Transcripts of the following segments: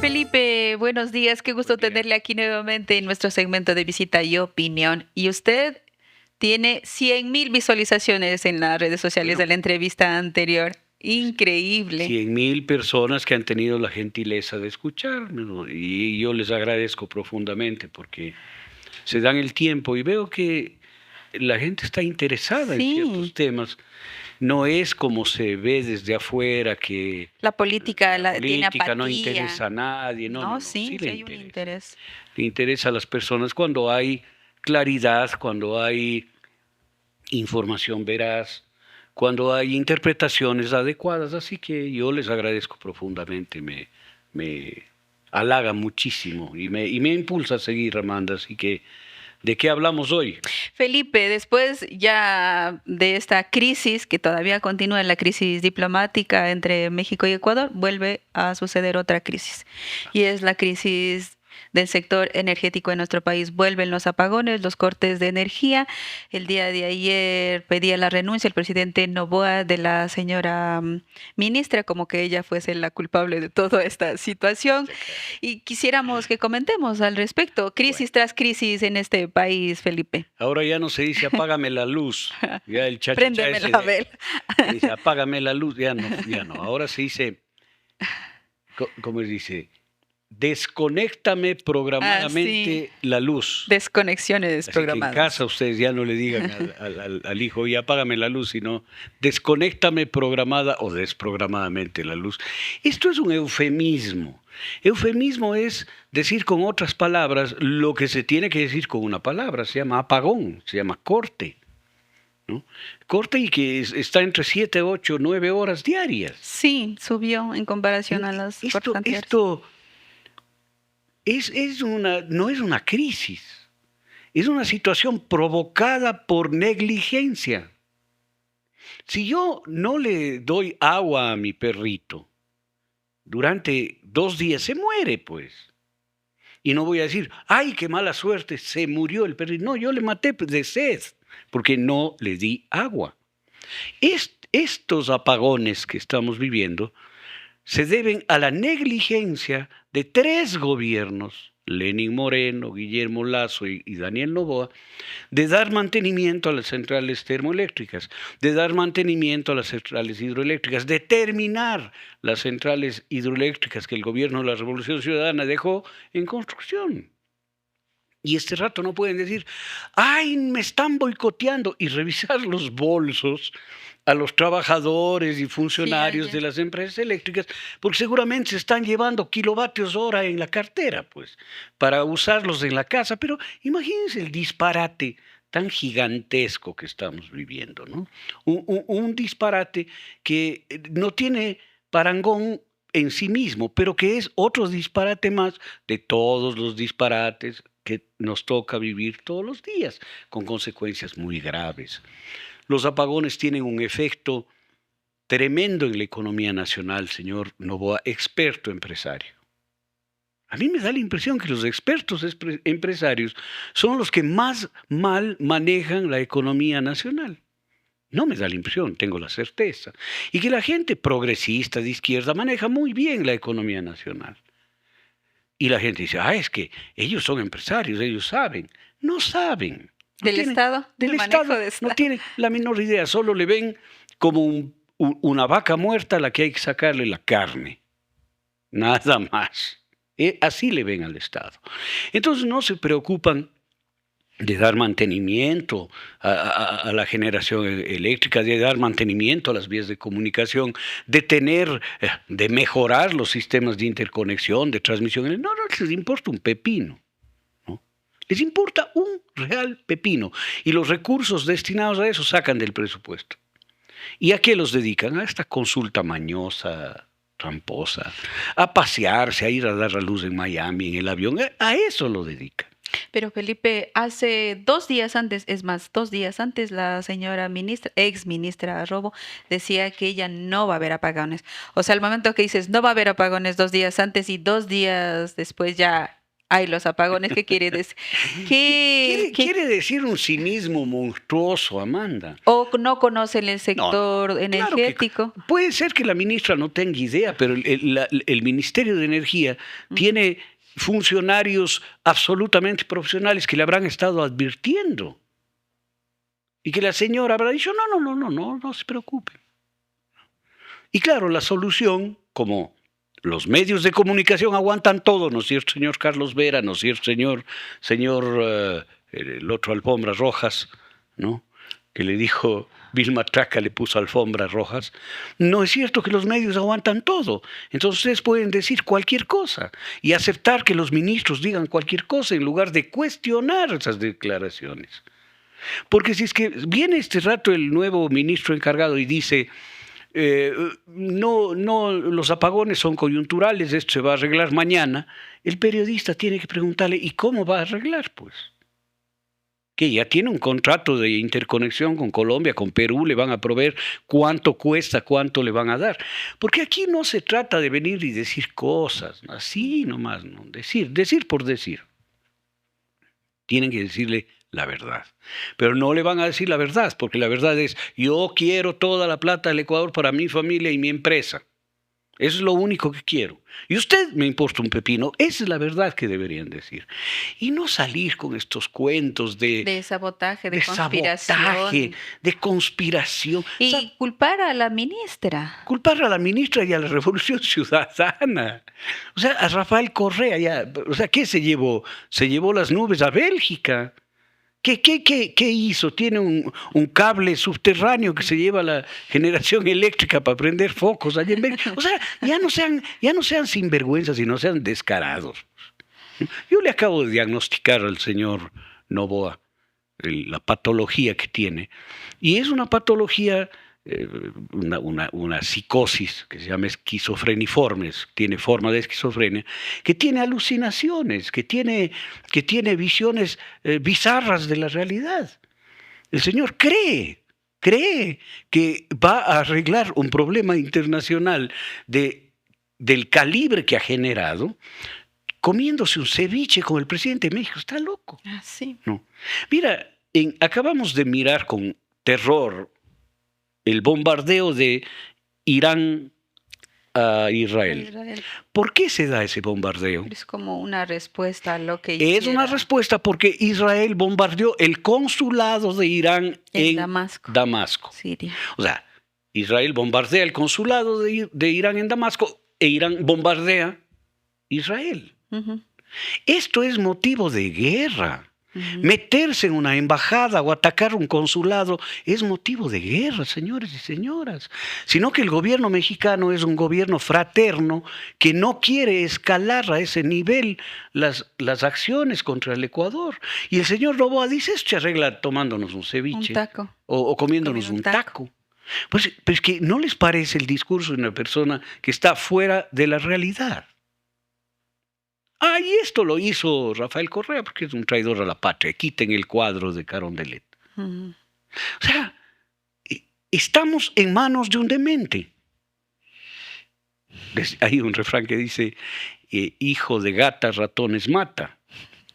Felipe, buenos días. Qué gusto Buen día. tenerle aquí nuevamente en nuestro segmento de visita y opinión. Y usted tiene 100.000 visualizaciones en las redes sociales de Bueno, la entrevista anterior. Increíble. 100.000 personas que han tenido la gentileza de escucharme, ¿no? Y yo les agradezco profundamente porque se dan el tiempo y veo que la gente está interesada en ciertos Sí, temas. No es como se ve desde afuera que la política la tiene política no interesa apatía. a nadie. No, no, No, no, sí sí, le sí hay un interesa. interés. Le interesa a las personas cuando hay claridad, cuando hay información veraz, cuando hay interpretaciones adecuadas. Así que yo les agradezco profundamente, me halaga muchísimo y me impulsa a seguir, Amanda. Así que, ¿de qué hablamos hoy? Felipe, después ya de esta crisis, que todavía continúa la crisis diplomática entre México y Ecuador, vuelve a suceder otra crisis. Y es la crisis del sector energético en nuestro país. Vuelven los apagones, los cortes de energía. El día de ayer pedía la renuncia el presidente Noboa de la señora ministra, como que ella fuese la culpable de toda esta situación. Sí, claro. Y quisiéramos que comentemos al respecto, Bueno, crisis tras crisis en este país, Felipe. ahora ya no se dice apágame la luz. Ya el chachachá Préndeme ese la vela. que dice apágame la luz, ya no, ya no. Ahora se dice, ¿cómo se dice? Desconéctame Ah, sí. programadamente la luz. Desconexiones Así que en programadas. casa ustedes ya no le digan al hijo, y apágame la luz, sino desconéctame programada o desprogramadamente la luz. Esto es un eufemismo. Eufemismo es decir con otras palabras lo que se tiene que decir con una palabra. Se llama apagón, se llama corte, ¿no? Corte y que está entre 7, 8, 9 horas diarias. Sí, subió en comparación a las cortes Esto, anteriores. esto no es una crisis. Es una situación provocada por negligencia. Si yo no le doy agua a mi perrito durante 2 días, se muere, pues. Y no voy a decir, ay, qué mala suerte, se murió el perrito. No, yo le maté de sed, porque no le di agua. Estos apagones que estamos viviendo se deben a la negligencia de 3 gobiernos, Lenín Moreno, Guillermo Lasso y Daniel Noboa, de dar mantenimiento a las centrales termoeléctricas, de dar mantenimiento a las centrales hidroeléctricas, de terminar las centrales hidroeléctricas que el gobierno de la Revolución Ciudadana dejó en construcción. Y este rato no pueden decir, ay, me están boicoteando, y revisar los bolsos a los trabajadores y Sí, funcionarios de ayer. las empresas eléctricas, porque seguramente se están llevando kilovatios hora en la cartera, pues, para usarlos en la casa. Pero imagínense el disparate tan gigantesco que estamos viviendo, ¿no? Un disparate que no tiene parangón en sí mismo, pero que es otro disparate más de todos los disparates que nos toca vivir todos los días, con consecuencias muy graves. Los apagones tienen un efecto tremendo en la economía nacional, señor Novoa, experto empresario. A mí me da la impresión que los expertos empresarios son los que más mal manejan la economía nacional. No me da la impresión, tengo la certeza. Y que la gente progresista de izquierda maneja muy bien la economía nacional. Y la gente dice, es que ellos son empresarios, ellos saben. No saben. No ¿Del tienen, Estado? del ¿Del manejo Estado de no Estado? tienen la menor idea, solo le ven como una vaca muerta a la que hay que sacarle la carne. Nada más. Así le ven al Estado. Entonces no se preocupan de dar mantenimiento a la generación eléctrica, de dar mantenimiento a las vías de comunicación, de mejorar los sistemas de interconexión, de transmisión. No, no les importa un pepino, ¿no? Les importa un real pepino. Y los recursos destinados a eso sacan del presupuesto. ¿Y a qué los dedican? A esta consulta mañosa, tramposa, a pasearse, a ir a dar a luz en Miami, en el avión. A eso lo dedican. Pero Felipe, hace 2 días antes, es más, 2 días antes, la señora ministra, ex ministra Robo, decía que ella no va a haber apagones. O sea, al momento que dices no va a haber apagones 2 días antes y 2 días después ya Hay los apagones, ¿qué quiere decir? Quiere decir un cinismo monstruoso, Amanda. ¿O no conocen el No, sector claro que energético? puede ser que la ministra no tenga idea, pero el Ministerio de Energía tiene funcionarios absolutamente profesionales que le habrán estado advirtiendo. Y que la señora habrá dicho, no se preocupe. Y claro, la solución, como los medios de comunicación aguantan todo, ¿no es cierto, señor Carlos Vera? ¿No es cierto, señor el otro alfombras rojas, ¿no? Que le dijo, Vilma Traca le puso alfombras rojas. No es cierto que los medios aguantan todo. Entonces ustedes pueden decir cualquier cosa y aceptar que los ministros digan cualquier cosa en lugar de cuestionar esas declaraciones. Porque si es que viene este rato el nuevo ministro encargado y dice, no, los apagones son coyunturales, esto se va a arreglar mañana, el periodista tiene que preguntarle, ¿y cómo va a arreglar? Pues que ya tiene un contrato de interconexión con Colombia, con Perú, le van a proveer cuánto cuesta, cuánto le van a dar. Porque aquí no se trata de venir y decir cosas, así nomás, ¿no? Decir por decir. Tienen que decirle la verdad. Pero no le van a decir la verdad, porque la verdad es, yo quiero toda la plata del Ecuador para mi familia y mi empresa. Eso es lo único que quiero. Y usted me importa un pepino. Esa es la verdad que deberían decir. Y no salir con estos cuentos de sabotaje, de conspiración. Sabotaje, de conspiración. Y culpar a la ministra. Culpar a la ministra y a la Revolución Ciudadana. O sea, a Rafael Correa ya. O sea, ¿qué se llevó? Se llevó las nubes a Bélgica. ¿Qué hizo? Tiene un cable subterráneo que se lleva la generación eléctrica para prender focos allá en Bélgica. O sea, ya no sean sinvergüenzas y no sean descarados. Yo le acabo de diagnosticar al señor Noboa la patología que tiene. Y es una patología, una psicosis que se llama esquizofreniformes, tiene forma de esquizofrenia, que tiene alucinaciones, que tiene visiones bizarras de la realidad. El señor cree que va a arreglar un problema internacional del calibre que ha generado, comiéndose un ceviche con el presidente de México. Está loco. Ah, sí. No. Mira, acabamos de mirar con terror el bombardeo de Irán a Israel. ¿Por qué se da ese bombardeo? Es como una respuesta a lo que Es una respuesta porque Israel bombardeó el consulado de Irán en Damasco. Siria. O sea, Israel bombardea el consulado de Irán en Damasco e Irán bombardea Israel. Uh-huh. Esto es motivo de guerra. Uh-huh. Meterse en una embajada o atacar un consulado es motivo de guerra, señores y señoras. Sino que el gobierno mexicano es un gobierno fraterno que no quiere escalar a ese nivel las acciones contra el Ecuador. Y el señor Noboa dice, esto se arregla tomándonos un ceviche. Un taco. O comiéndonos un taco. Pues es que ¿no les parece el discurso de una persona que está fuera de la realidad? Y esto lo hizo Rafael Correa porque es un traidor a la patria. Quiten el cuadro de Carondelet. Uh-huh. O sea, estamos en manos de un demente. Hay un refrán que dice, hijo de gata, ratones mata.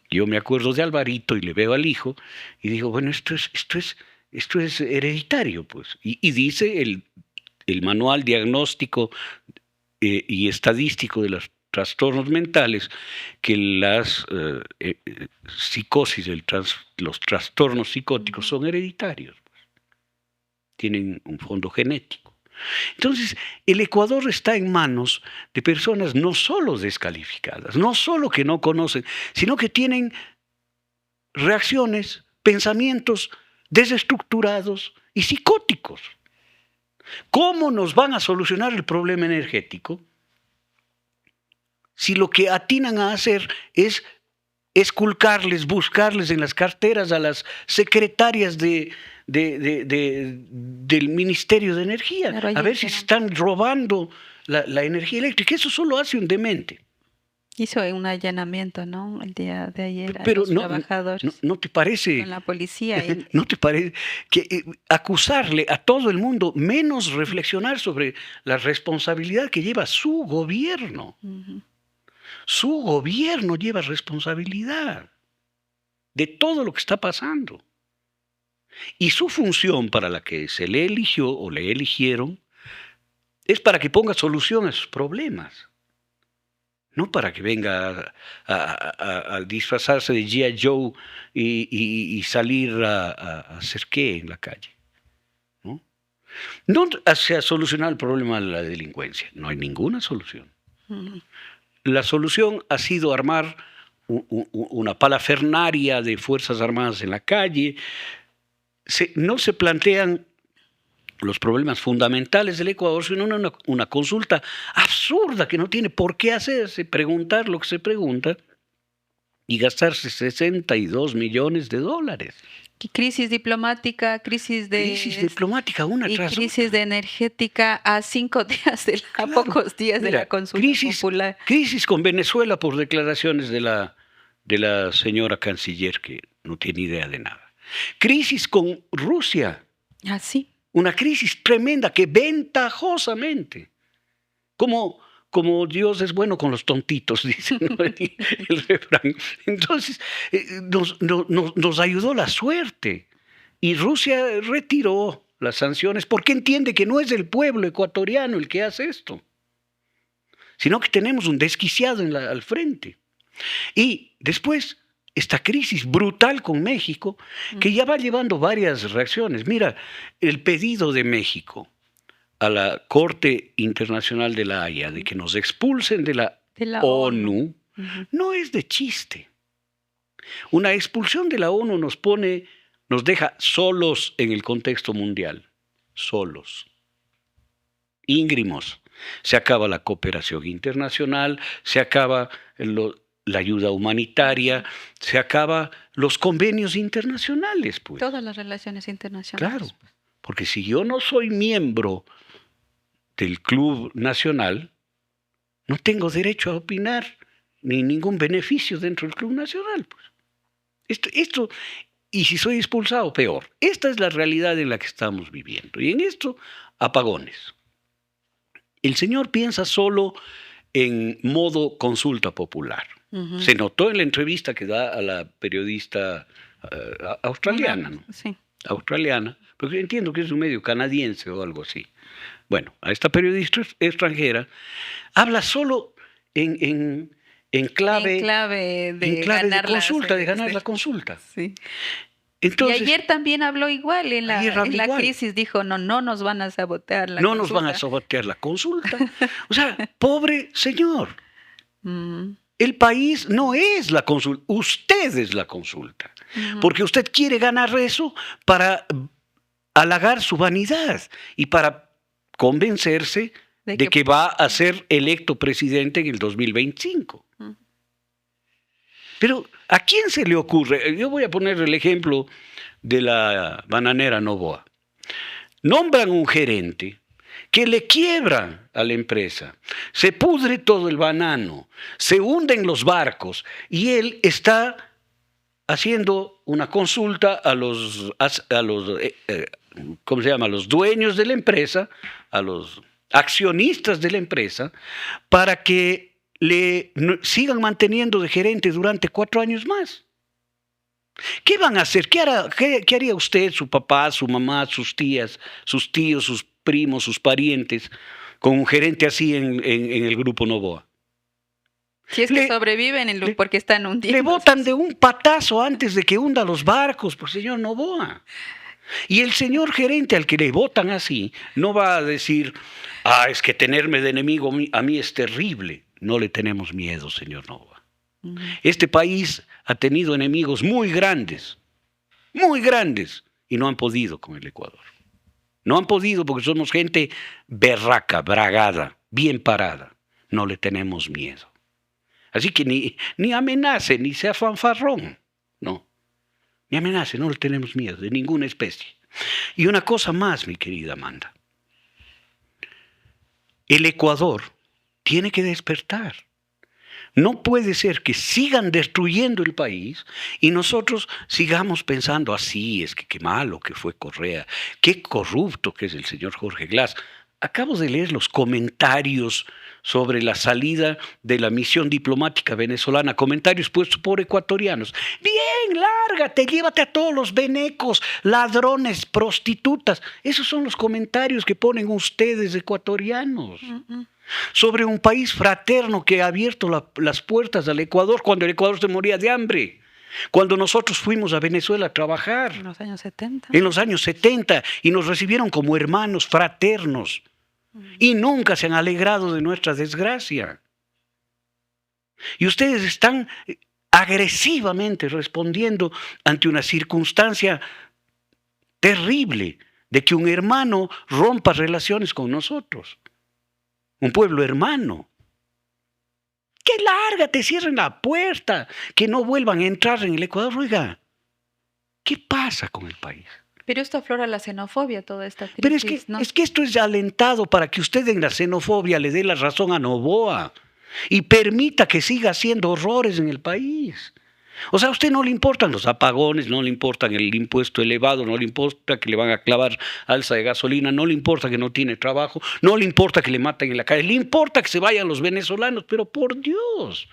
Yo me acuerdo de Alvarito y le veo al hijo y digo, bueno, esto es hereditario, pues. Y dice el manual diagnóstico y estadístico de las trastornos mentales, que las psicosis, los trastornos psicóticos son hereditarios. Tienen un fondo genético. Entonces, el Ecuador está en manos de personas no solo descalificadas, no solo que no conocen, sino que tienen reacciones, pensamientos desestructurados y psicóticos. ¿Cómo nos van a solucionar el problema energético si lo que atinan a hacer es esculcarles, buscarles en las carteras a las secretarias del Ministerio de Energía, claro, a ver si se están robando la energía eléctrica? Eso solo hace un demente. Hizo un allanamiento, ¿no? El día de ayer pero a los trabajadores. ¿No te parece? Con la policía. ¿No te parece que acusarle a todo el mundo, menos reflexionar sobre la responsabilidad que lleva su gobierno? Uh-huh. Su gobierno lleva responsabilidad de todo lo que está pasando. Y su función para la que se le eligió o le eligieron es para que ponga solución a sus problemas. No para que venga a disfrazarse de G.I. Joe y salir a hacer qué en la calle. No se ha solucionado el problema de la delincuencia. No hay ninguna solución. La solución ha sido armar una palafernaria de Fuerzas Armadas en la calle. No se plantean los problemas fundamentales del Ecuador, sino una consulta absurda que no tiene por qué hacerse, preguntar lo que se pregunta y gastarse 62 millones de dólares. Crisis diplomática, crisis diplomática, una y tras crisis otra. de energética a 5 días, a pocos días de la consulta popular. Crisis con Venezuela por declaraciones de la señora canciller que no tiene idea de nada. Crisis con Rusia. Así. Una crisis tremenda que ventajosamente, como Dios es bueno con los tontitos, dice, ¿no? el refrán. Entonces, nos ayudó la suerte. Y Rusia retiró las sanciones porque entiende que no es el pueblo ecuatoriano el que hace esto, sino que tenemos un desquiciado al frente. Y después, esta crisis brutal con México, que ya va llevando varias reacciones. Mira, el pedido de México a la Corte Internacional de la Haya de que nos expulsen de la ONU no es de chiste. Una expulsión de la ONU nos deja solos en el contexto mundial, solos, íngrimos. Se acaba la cooperación internacional, se acaba la ayuda humanitaria, se acaba los convenios internacionales, pues. Todas las relaciones internacionales. Claro, porque si yo no soy miembro del Club Nacional, no tengo derecho a opinar ni ningún beneficio dentro del Club Nacional, pues. Esto, y si soy expulsado, peor. Esta es la realidad en la que estamos viviendo. Y en esto, apagones. El señor piensa solo en modo consulta popular. Se notó en la entrevista que da a la periodista australiana, ¿no? Sí. Australiana, porque entiendo que es un medio canadiense o algo así. Bueno, a esta periodista extranjera habla solo en clave de ganar consulta, de ganar la consulta. Sí. Entonces, y ayer también habló igual en la crisis, dijo, no nos van a sabotear la consulta. No nos van a sabotear la consulta. O sea, pobre señor. El país no es la consulta, usted es la consulta. Porque usted quiere ganar eso para halagar su vanidad y para convencerse de que va a ser electo presidente en el 2025. Pero ¿a quién se le ocurre? Yo voy a poner el ejemplo de la bananera Novoa. Nombran un gerente que le quiebra a la empresa, se pudre todo el banano, se hunden los barcos y él está haciendo una consulta a los ¿cómo se llama? A los dueños de la empresa, a los accionistas de la empresa, para que le sigan manteniendo de gerente durante 4 años más. ¿Qué van a hacer? ¿Qué haría usted, su papá, su mamá, sus tías, sus tíos, sus primos, sus parientes, con un gerente así en el Grupo Novoa? Si es que sobreviven porque están hundiendo. Le botan de un patazo antes de que hunda los barcos, por señor Novoa. Y el señor gerente al que le votan así no va a decir, es que tenerme de enemigo a mí es terrible. No le tenemos miedo, señor Novoa. Este país ha tenido enemigos muy grandes, y no han podido con el Ecuador. No han podido porque somos gente berraca, bragada, bien parada. No le tenemos miedo. Así que ni amenace, ni sea fanfarrón. No. Ni amenace, no le tenemos miedo de ninguna especie. Y una cosa más, mi querida Amanda. El Ecuador tiene que despertar. No puede ser que sigan destruyendo el país y nosotros sigamos pensando así, es que qué malo que fue Correa, qué corrupto que es el señor Jorge Glass. Acabo de leer los comentarios sobre la salida de la misión diplomática venezolana, comentarios puestos por ecuatorianos. Bien, lárgate, llévate a todos los venecos, ladrones, prostitutas. Esos son los comentarios que ponen ustedes ecuatorianos sobre un país fraterno que ha abierto las puertas al Ecuador cuando el Ecuador se moría de hambre. Cuando nosotros fuimos a Venezuela a trabajar. En los años 70. En los años 70, y nos recibieron como hermanos fraternos. Y nunca se han alegrado de nuestra desgracia. Y ustedes están agresivamente respondiendo ante una circunstancia terrible de que un hermano rompa relaciones con nosotros. Un pueblo hermano. Que lárgate, cierren la puerta, que no vuelvan a entrar en el Ecuador. Oiga, ¿qué pasa con el país? Pero esto aflora la xenofobia, toda esta crisis, Pero es que esto es alentado para que usted en la xenofobia le dé la razón a Noboa y permita que siga haciendo horrores en el país. O sea, a usted no le importan los apagones, no le importan el impuesto elevado, no le importa que le van a clavar alza de gasolina, no le importa que no tiene trabajo, no le importa que le maten en la calle, le importa que se vayan los venezolanos, pero por Dios.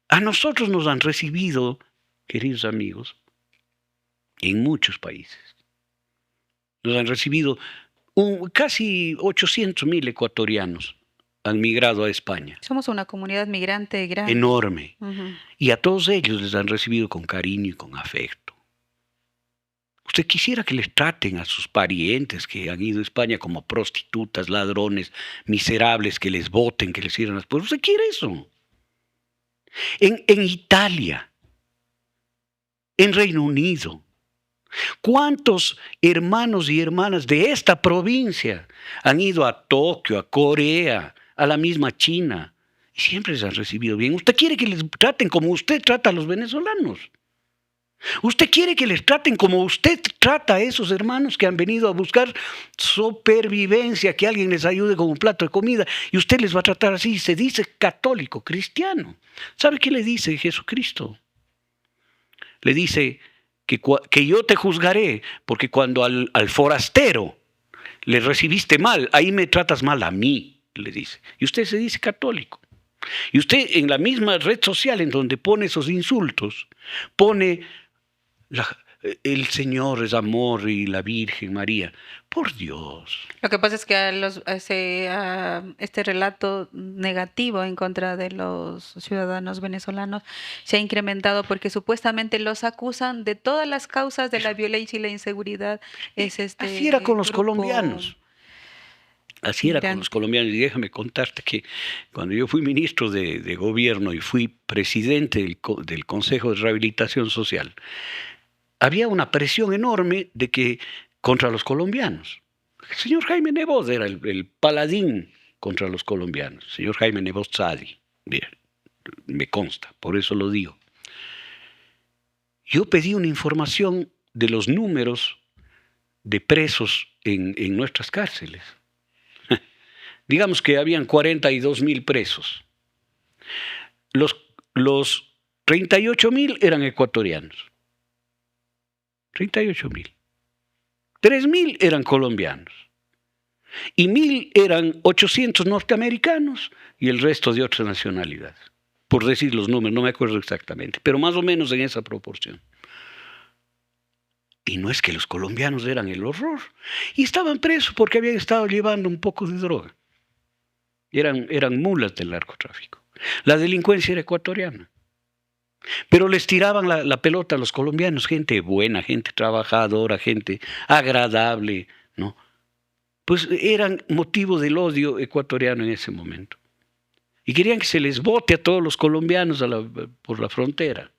A nosotros nos han recibido, queridos amigos, en muchos países. Nos han recibido casi 800,000 ecuatorianos han migrado a España. Somos una comunidad migrante grande. Enorme. Y a todos ellos les han recibido con cariño y con afecto. Usted quisiera que les traten a sus parientes que han ido a España como prostitutas, ladrones, miserables, que les voten, que les cierren las puertas. ¿Usted quiere eso? En Italia, en Reino Unido, ¿cuántos hermanos y hermanas de esta provincia han ido a Tokio, a Corea, a la misma China? Y siempre les han recibido bien. ¿Usted quiere que les traten como usted trata a los venezolanos? ¿Usted quiere que les traten como usted trata a esos hermanos que han venido a buscar supervivencia, que alguien les ayude con un plato de comida? Y usted les va a tratar así. Se dice católico, cristiano. ¿Sabe qué le dice Jesucristo? Le dice que yo te juzgaré, porque cuando al forastero le recibiste mal, ahí me tratas mal a mí, le dice. Y usted se dice católico. Y usted en la misma red social en donde pone esos insultos, pone el Señor es amor y la Virgen María. Por Dios. Lo que pasa es que este relato negativo en contra de los ciudadanos venezolanos se ha incrementado porque supuestamente los acusan de todas las causas de la violencia y la inseguridad. Así era con los colombianos. Así era con los colombianos. Y déjame contarte que cuando yo fui ministro de gobierno y fui presidente del Consejo de Rehabilitación Social, había una presión enorme contra los colombianos. El señor Jaime Nebot era el paladín contra los colombianos. El señor Jaime Nebot Sadi, me consta, por eso lo digo. Yo pedí una información de los números de presos en nuestras cárceles. Digamos que habían 42,000 presos. Los 38,000 eran ecuatorianos. 38,000. 3,000 eran colombianos. Y 1,000 eran 800 norteamericanos y el resto de otras nacionalidades. Por decir los números, no me acuerdo exactamente, pero más o menos en esa proporción. Y no es que los colombianos eran el horror. Y estaban presos porque habían estado llevando un poco de droga. Eran mulas del narcotráfico. La delincuencia era ecuatoriana. Pero les tiraban la pelota a los colombianos, gente buena, gente trabajadora, gente agradable, ¿no? Pues eran motivo del odio ecuatoriano en ese momento. Y querían que se les bote a todos los colombianos por la frontera.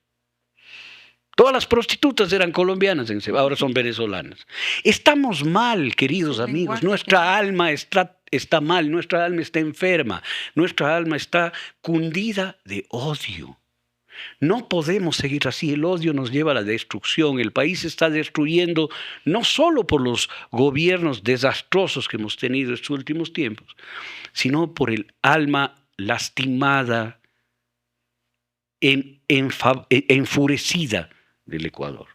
Todas las prostitutas eran colombianas, ahora son venezolanas. Estamos mal, queridos amigos. Nuestra alma está mal, nuestra alma está enferma, nuestra alma está cundida de odio. No podemos seguir así, el odio nos lleva a la destrucción, el país se está destruyendo no solo por los gobiernos desastrosos que hemos tenido estos últimos tiempos, sino por el alma lastimada, enfurecida del Ecuador.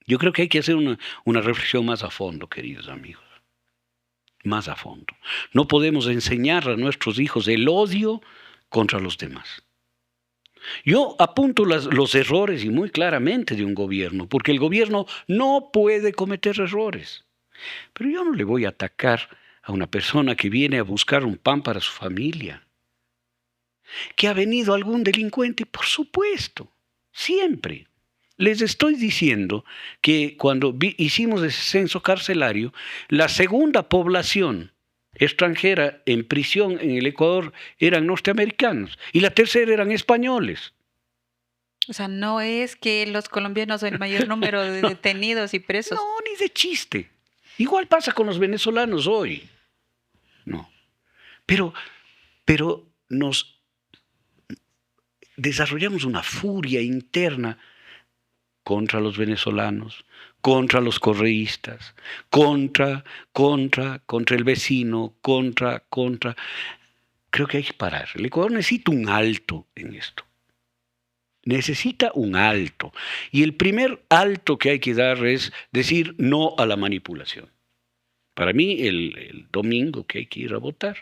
Yo creo que hay que hacer una reflexión más a fondo, queridos amigos. más a fondo. No podemos enseñar a nuestros hijos el odio contra los demás. Yo apunto los errores y muy claramente de un gobierno, porque el gobierno no puede cometer errores. Pero yo no le voy a atacar a una persona que viene a buscar un pan para su familia. ¿Que ha venido algún delincuente? Por supuesto, siempre. Les estoy diciendo que cuando hicimos ese censo carcelario, la segunda población extranjera en prisión en el Ecuador eran norteamericanos y la tercera eran españoles. O sea, no es que los colombianos son el mayor número de detenidos y presos. No, ni de chiste. Igual pasa con los venezolanos hoy. No. Pero nos desarrollamos una furia interna contra los venezolanos, contra los correístas, contra el vecino, contra. Creo que hay que parar. El Ecuador necesita un alto en esto. Necesita un alto. Y el primer alto que hay que dar es decir no a la manipulación. Para mí, el domingo que hay que ir a votar.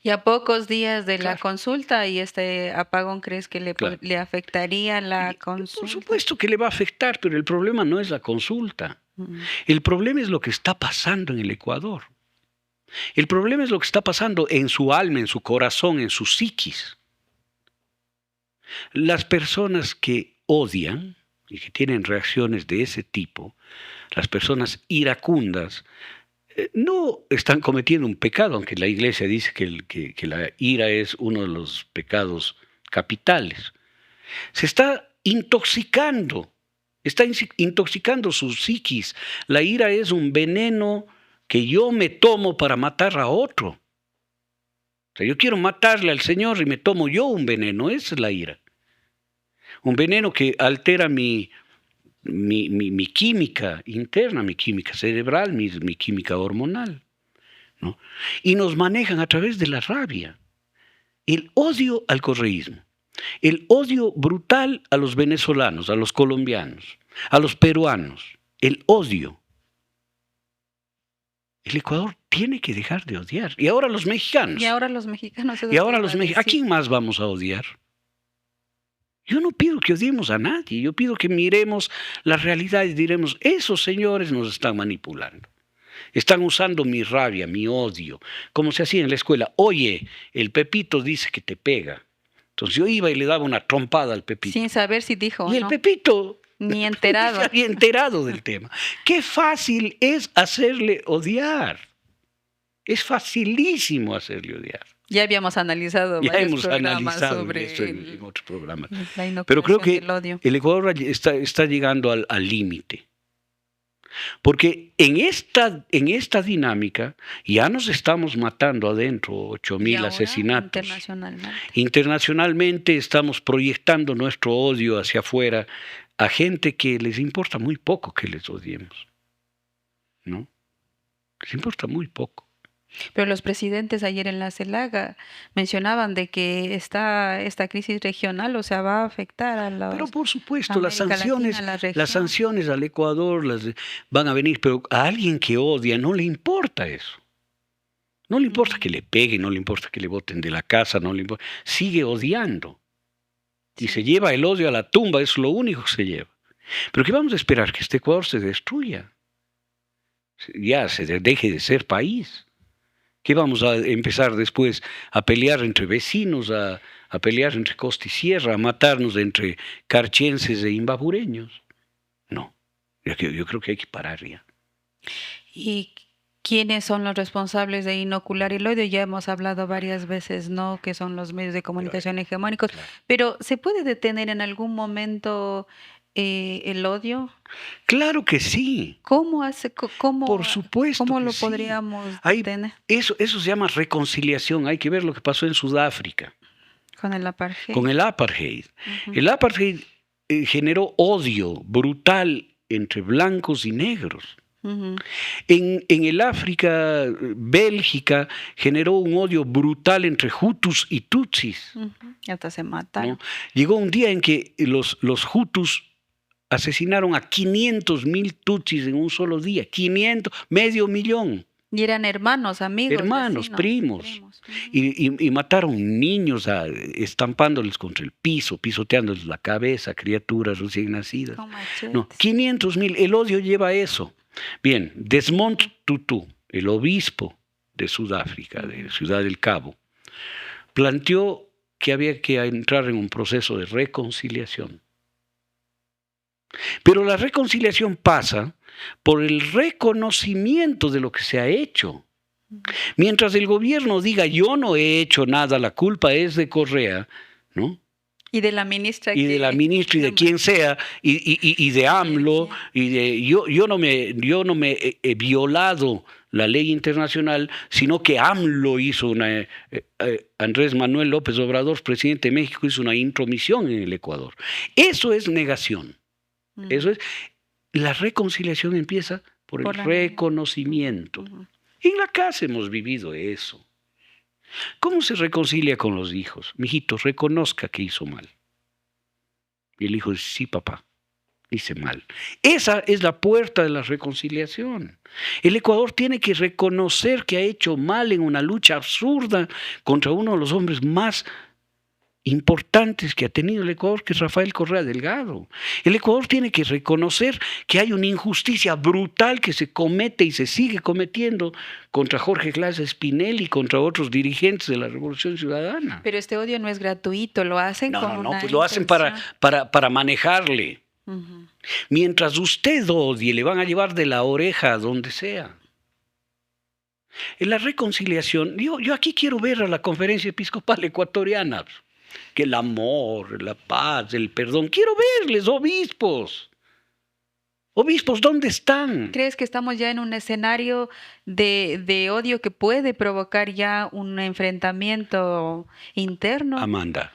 Y a pocos días de la consulta y este apagón, ¿crees que le afectaría la consulta? Por supuesto que le va a afectar, pero el problema no es la consulta. El problema es lo que está pasando en el Ecuador. El problema es lo que está pasando en su alma, en su corazón, en su psiquis. Las personas que odian y que tienen reacciones de ese tipo, las personas iracundas, no están cometiendo un pecado, aunque la Iglesia dice que la ira es uno de los pecados capitales. Se está intoxicando su psiquis. La ira es un veneno que yo me tomo para matar a otro. O sea, yo quiero matarle al Señor y me tomo yo un veneno, esa es la ira. Un veneno que altera mi química interna, mi química cerebral, mi química hormonal, ¿no? Y nos manejan a través de la rabia. El odio al correísmo, el odio brutal a los venezolanos, a los colombianos, a los peruanos, el odio. El Ecuador tiene que dejar de odiar. Y ahora los mexicanos. Y ahora los mexicanos. ¿A quién más vamos a odiar? Yo no pido que odiemos a nadie, yo pido que miremos la realidad y diremos, esos señores nos están manipulando. Están usando mi rabia, mi odio, como se hacía en la escuela. Oye, el Pepito dice que te pega. Entonces yo iba y le daba una trompada al Pepito. Sin saber si dijo o no. Y el Pepito ni enterado. Ni enterado del tema. Qué fácil es hacerle odiar. Es facilísimo hacerle odiar. Ya habíamos analizado varios programas sobre esto en otros programas. La Pero creo que del odio. el Ecuador está llegando al límite. Porque en esta dinámica ya nos estamos matando adentro 8.000 asesinatos. Internacionalmente estamos proyectando nuestro odio hacia afuera a gente que les importa muy poco que les odiemos, ¿no? Les importa muy poco. Pero los presidentes ayer en la CELAC mencionaban de que esta crisis regional, o sea, va a afectar a los... Pero por supuesto, las sanciones al Ecuador van a venir, pero a alguien que odia no le importa eso. No le importa que le peguen, no le importa que le boten de la casa, no le importa. Sigue odiando. Y se lleva el odio a la tumba, es lo único que se lleva. Pero ¿qué vamos a esperar? Que este Ecuador se destruya. Ya se deje de ser país. ¿Qué vamos a empezar después? A pelear entre vecinos, a pelear entre costa y sierra, a matarnos entre carchenses e imbabureños. No, yo creo que hay que parar ya. ¿Y quiénes son los responsables de inocular el odio? Ya hemos hablado varias veces, ¿no? Que son los medios de comunicación hegemónicos. Claro. Pero ¿se puede detener en algún momento el odio? Claro que sí. ¿Cómo Por supuesto cómo lo podríamos detener? Eso se llama reconciliación. Hay que ver lo que pasó en Sudáfrica. Con el apartheid. Con el apartheid. El apartheid generó odio brutal entre blancos y negros. En el África, Bélgica, generó un odio brutal entre hutus y tutsis. Hasta se mataron. ¿No? Llegó un día en que los hutus asesinaron a 500.000 tutsis en un solo día. 500, medio millón. Y eran hermanos, amigos, hermanos, vecinos, primos. primos. Y mataron niños estampándoles contra el piso, pisoteándoles la cabeza, criaturas recién nacidas. Con No, machetes. 500.000, el odio lleva a eso. Bien, Desmond Tutu, el obispo de Sudáfrica, de Ciudad del Cabo, planteó que había que entrar en un proceso de reconciliación. Pero la reconciliación pasa por el reconocimiento de lo que se ha hecho. Mientras el gobierno diga yo no he hecho nada, la culpa es de Correa, ¿no? Y de la ministra Y de la ministra y de quien sea, y de AMLO, y de yo no me he violado la ley internacional, sino que AMLO hizo Andrés Manuel López Obrador, presidente de México, hizo una intromisión en el Ecuador. Eso es negación. Eso es, la reconciliación empieza por el reconocimiento. En la casa hemos vivido eso. ¿Cómo se reconcilia con los hijos? Mijito, reconozca que hizo mal. Y el hijo dice, sí, papá, hice mal. Esa es la puerta de la reconciliación. El Ecuador tiene que reconocer que ha hecho mal en una lucha absurda contra uno de los hombres más importantes que ha tenido el Ecuador, que es Rafael Correa Delgado. El Ecuador tiene que reconocer que hay una injusticia brutal que se comete y se sigue cometiendo contra Jorge Glass Spinelli y contra otros dirigentes de la Revolución Ciudadana. Pero este odio no es gratuito, lo hacen con una pues lo hacen para manejarle. Mientras usted odie, le van a llevar de la oreja a donde sea. En la reconciliación, yo aquí quiero ver a la Conferencia Episcopal Ecuatoriana, que el amor, la paz, el perdón. Quiero verles, obispos. Obispos, ¿dónde están? ¿Crees que estamos ya en un escenario de odio que puede provocar ya un enfrentamiento interno? Amanda,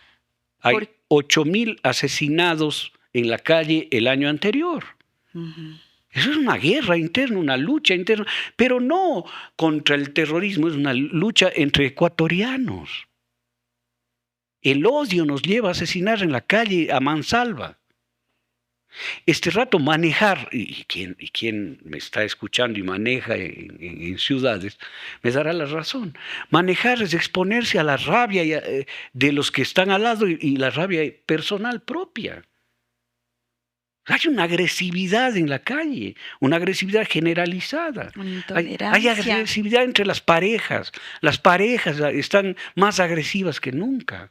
hay 8.000 asesinados en la calle el año anterior. Eso es una guerra interna, una lucha interna, pero no contra el terrorismo, es una lucha entre ecuatorianos. El odio nos lleva a asesinar en la calle a mansalva. Este rato manejar, y quien me está escuchando y maneja en ciudades, me dará la razón. Manejar es exponerse a la rabia de los que están al lado y la rabia personal propia. Hay una agresividad en la calle, una agresividad generalizada. Hay agresividad entre las parejas. Las parejas están más agresivas que nunca.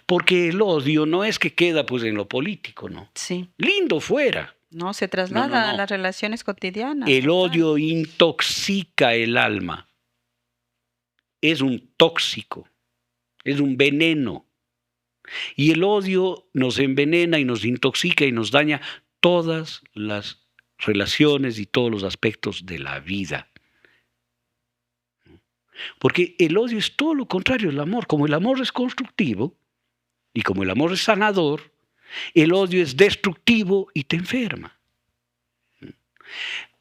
Porque el odio no es que queda pues en lo político, ¿no? Sí. Lindo fuera. No, se traslada a las relaciones cotidianas. El odio intoxica el alma. Es un tóxico. Es un veneno. Y el odio nos envenena y nos intoxica y nos daña todas las relaciones y todos los aspectos de la vida. Porque el odio es todo lo contrario del amor. Como el amor es constructivo y como el amor es sanador, el odio es destructivo y te enferma.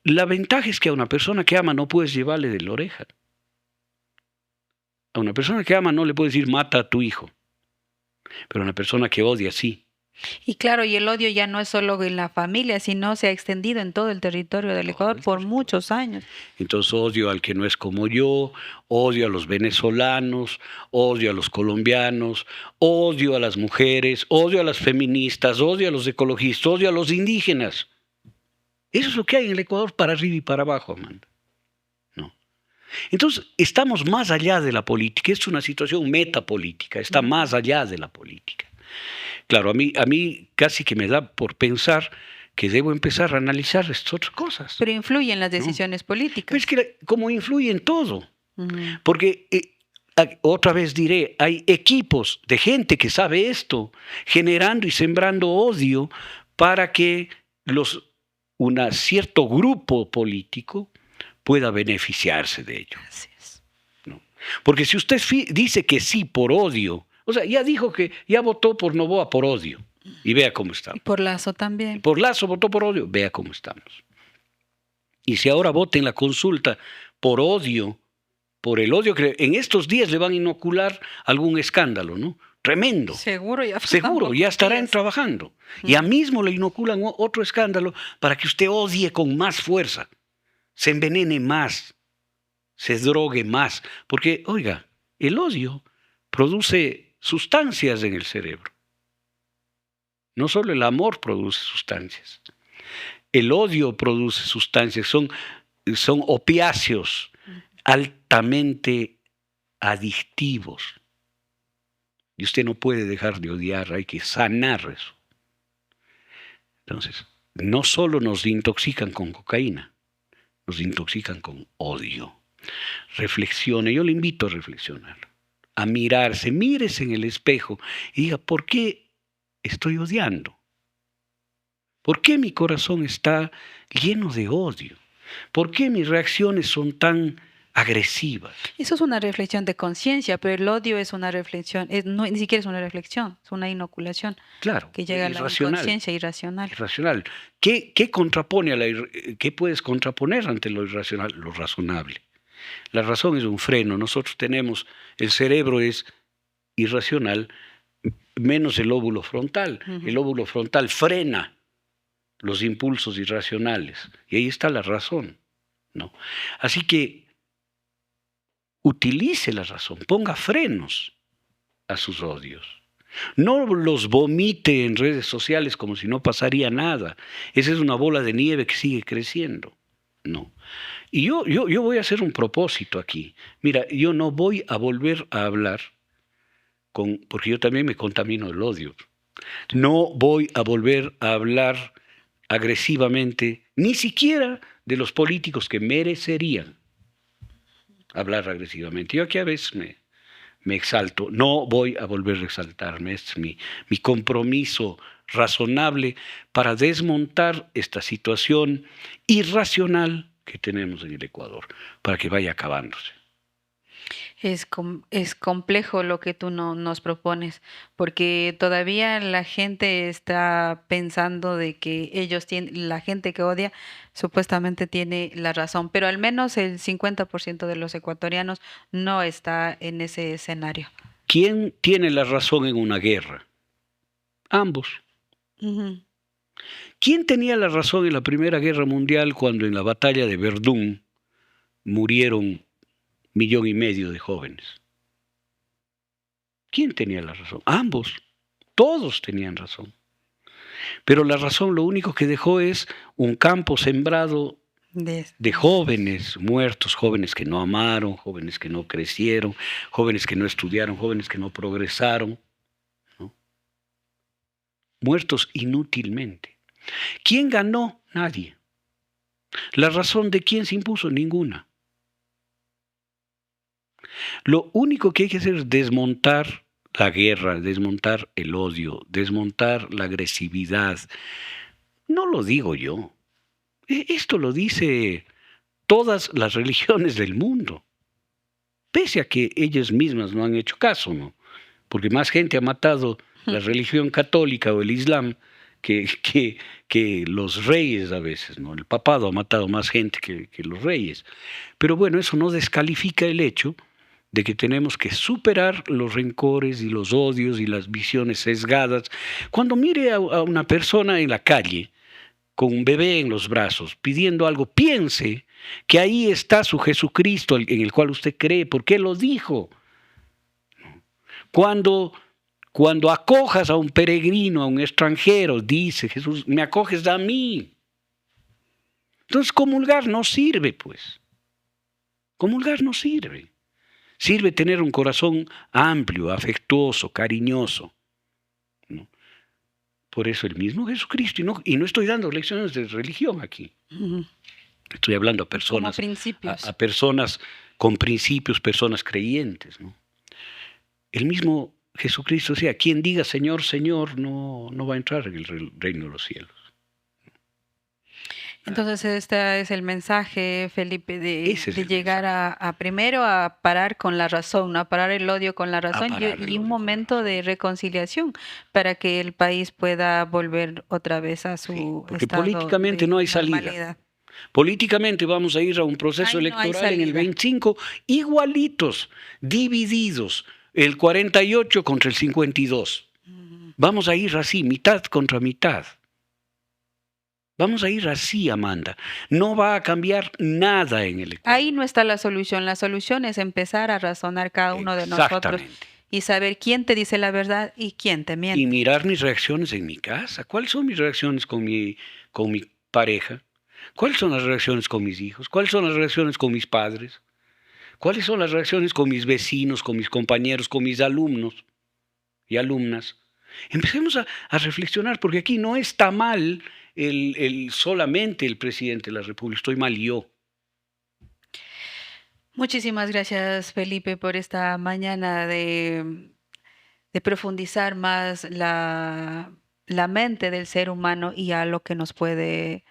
La ventaja es que a una persona que ama no puedes llevarle de la oreja. A una persona que ama no le puedes decir mata a tu hijo. Pero a una persona que odia sí. Y claro, y el odio ya no es solo en la familia, sino se ha extendido en todo el territorio del Ecuador por muchos años. Entonces odio al que no es como yo, odio a los venezolanos, odio a los colombianos, odio a las mujeres, odio a las feministas, odio a los ecologistas, odio a los indígenas. Eso es lo que hay en el Ecuador para arriba y para abajo, Amanda. ¿No? Entonces estamos más allá de la política, es una situación metapolítica, está más allá de la política. Claro, a mí casi que me da por pensar que debo empezar a analizar estas otras cosas. Pero influye en las decisiones políticas. Pero es que como influye en todo. Porque, otra vez diré, hay equipos de gente que sabe esto, generando y sembrando odio para que un cierto grupo político pueda beneficiarse de ello. Así es. ¿No? Porque si usted dice que sí por odio, o sea, ya dijo que ya votó por Noboa por odio. Y vea cómo estamos. Y por Lazo también. Y por Lazo votó por odio. Vea cómo estamos. Y si ahora vota en la consulta por odio, por el odio que en estos días le van a inocular algún escándalo, ¿no? Tremendo. Seguro ya estarán trabajando. Ya mismo le inoculan otro escándalo para que usted odie con más fuerza. Se envenene más. se drogue más. Porque, oiga, el odio produce sustancias en el cerebro. No solo el amor produce sustancias. El odio produce sustancias, son opiáceos altamente adictivos. Y usted no puede dejar de odiar, hay que sanar eso. Entonces, no solo nos intoxican con cocaína, nos intoxican con odio. Reflexione, yo le invito a reflexionar, a mirarse, mírese en el espejo y diga, ¿por qué estoy odiando? ¿Por qué mi corazón está lleno de odio? ¿Por qué mis reacciones son tan agresivas? Eso es una reflexión de conciencia, pero el odio es una reflexión, ni siquiera es una reflexión, es una inoculación Claro, que llega a la inconsciencia irracional. Irracional. ¿Qué contrapone qué puedes contraponer ante lo irracional? Lo razonable. La razón es un freno. Nosotros tenemos, el cerebro es irracional, menos el lóbulo frontal. El lóbulo frontal frena los impulsos irracionales. Y ahí está la razón, ¿no? Así que utilice la razón, ponga frenos a sus odios. No los vomite en redes sociales como si no pasaría nada. Esa es una bola de nieve que sigue creciendo. No. Y yo voy a hacer un propósito aquí. Mira, yo no voy a volver a hablar porque yo también me contamino del odio. No voy a volver a hablar agresivamente, ni siquiera de los políticos que merecerían hablar agresivamente. Yo aquí a veces me exalto, no voy a volver a exaltarme, es mi compromiso razonable para desmontar esta situación irracional que tenemos en el Ecuador, para que vaya acabándose. Es complejo lo que tú nos propones, porque todavía la gente está pensando de que ellos tienen, la gente que odia supuestamente tiene la razón, pero al menos el 50% de los ecuatorianos no está en ese escenario. ¿Quién tiene la razón en una guerra? Ambos. Ujú. ¿Quién tenía la razón en la Primera Guerra Mundial cuando en la batalla de Verdún murieron 1,5 millones de jóvenes? ¿Quién tenía la razón? Ambos. Todos tenían razón. Pero la razón lo único que dejó es un campo sembrado de jóvenes muertos, jóvenes que no amaron, jóvenes que no crecieron, jóvenes que no estudiaron, jóvenes que no progresaron, ¿no? Muertos inútilmente. ¿Quién ganó? Nadie. ¿La razón de quién se impuso? Ninguna. Lo único que hay que hacer es desmontar la guerra, desmontar el odio, desmontar la agresividad. No lo digo yo. Esto lo dice todas las religiones del mundo. Pese a que ellas mismas no han hecho caso, ¿no? Porque más gente ha matado la religión católica o el Islam que los reyes a veces, ¿no? El papado ha matado más gente que los reyes. Pero bueno, eso no descalifica el hecho de que tenemos que superar los rencores y los odios y las visiones sesgadas. Cuando mire a una persona en la calle con un bebé en los brazos pidiendo algo, piense que ahí está su Jesucristo en el cual usted cree, porque Él lo dijo. Cuando acojas a un peregrino, a un extranjero, dice Jesús, me acoges a mí. Entonces comulgar no sirve, pues. Comulgar no sirve. Sirve tener un corazón amplio, afectuoso, cariñoso, ¿no? Por eso el mismo Jesucristo, y no estoy dando lecciones de religión aquí. Estoy hablando a personas, a personas con principios, personas creyentes, ¿no? El mismo Jesucristo decía, quien diga Señor, Señor, no va a entrar en el reino de los cielos. Entonces este es el mensaje, Felipe, de llegar a primero a parar con la razón, ¿no? A parar el odio con la razón y un momento de reconciliación para que el país pueda volver otra vez a su porque estado políticamente no hay salida. Normalidad. Políticamente vamos a ir a un proceso electoral en el 25 igualitos, divididos, el 48 contra el 52. Vamos a ir así, mitad contra mitad. Vamos a ir así, Amanda. No va a cambiar nada en el Ecuador. Ahí no está la solución. La solución es empezar a razonar cada uno de nosotros Exactamente. y saber quién te dice la verdad y quién te Y miente. mirar mis reacciones en mi casa. ¿Cuáles son mis reacciones con mi pareja? ¿Cuáles son las reacciones con mis hijos? ¿Cuáles son las reacciones con mis padres? ¿Cuáles son las reacciones con mis vecinos, con mis compañeros, con mis alumnos y alumnas? Empecemos a reflexionar, porque aquí no está mal solamente el presidente de la República, estoy mal yo. Muchísimas gracias, Felipe, por esta mañana de profundizar más la mente del ser humano y a lo que nos puede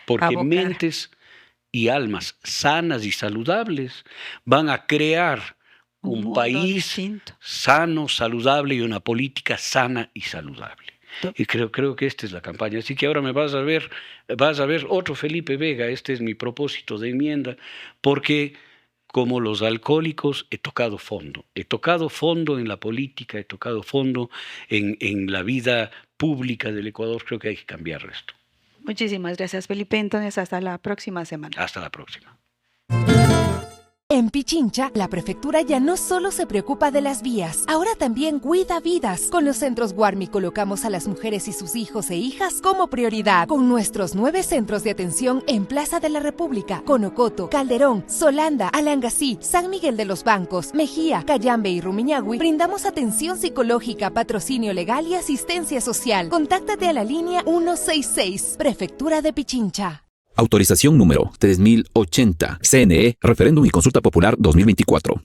Porque abocar. mentes y almas sanas y saludables van a crear un mundo país distinto. sano, saludable y una política sana y saludable. Y creo que esta es la campaña. Así que ahora vas a ver otro Felipe Vega. Este es mi propósito de enmienda, porque como los alcohólicos he tocado fondo. He tocado fondo en la política, he tocado fondo en la vida pública del Ecuador. Creo que hay que cambiar esto. Muchísimas gracias, Felipe. Entonces, hasta la próxima semana. Hasta la próxima. En Pichincha, la prefectura ya no solo se preocupa de las vías, ahora también cuida vidas. Con los centros Guarmi colocamos a las mujeres y sus hijos e hijas como prioridad. Con nuestros 9 centros de atención en Plaza de la República, Conocoto, Calderón, Solanda, Alangasí, San Miguel de los Bancos, Mejía, Cayambe y Rumiñahui, brindamos atención psicológica, patrocinio legal y asistencia social. Contáctate a la línea 166, Prefectura de Pichincha. Autorización número 3080. CNE, Referéndum y Consulta Popular 2024.